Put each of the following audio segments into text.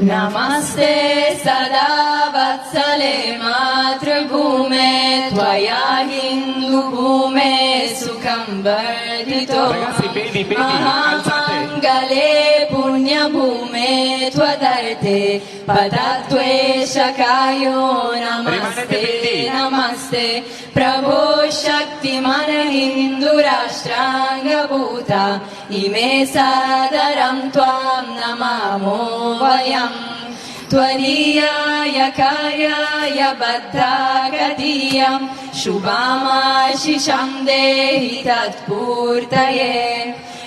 नमस्ते सदा वत्सले मातृभूमे त्वया हिन्दुभूमे सुखं वर्धितो महामङ्गले पुण्यभूमे त्वदर्थे पदत्वेशकायो नमस्ते नमस्ते प्रभो शक्तिमान हिन्दुराष्ट्राङ्गभूता इमे सादरं त्वां नमामो वयम् त्वदीयाय कार्याय बद्धागदीयं शुभामाशिषं देहि तत्पूर्तये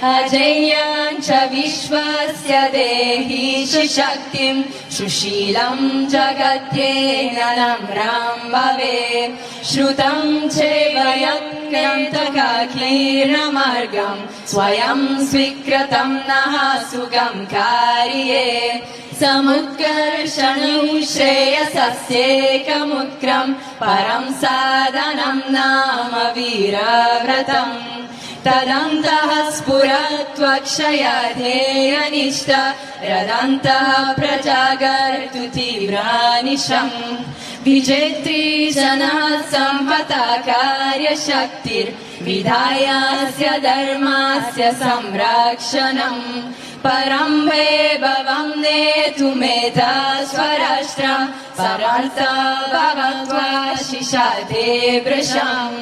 अजेयां च विश्वस्य देहि शक्तिं सुशीलं जगत्येनं राम भवेत् श्रुतं चैव यत्नन्तकाकीर्णमार्गं स्वयं स्वीकृतं नः सुगं कार्ये समुत्कर्षणं श्रेयसस्येकमुत्क्रं परं साधनं नाम वीरव्रतम् तदन्तः स्फुरत्वक्षयधेयनिष्ठ रदन्तः प्रजागर्तु तीव्रानिशम् विजेत्री जनः संहता कार्यशक्तिर्विधायास्य धर्मस्य संरक्षणम् परं वैभवं नेतुमेधा स्वराष्ट्र परर्थ भवत्वा शिशाते वृषम्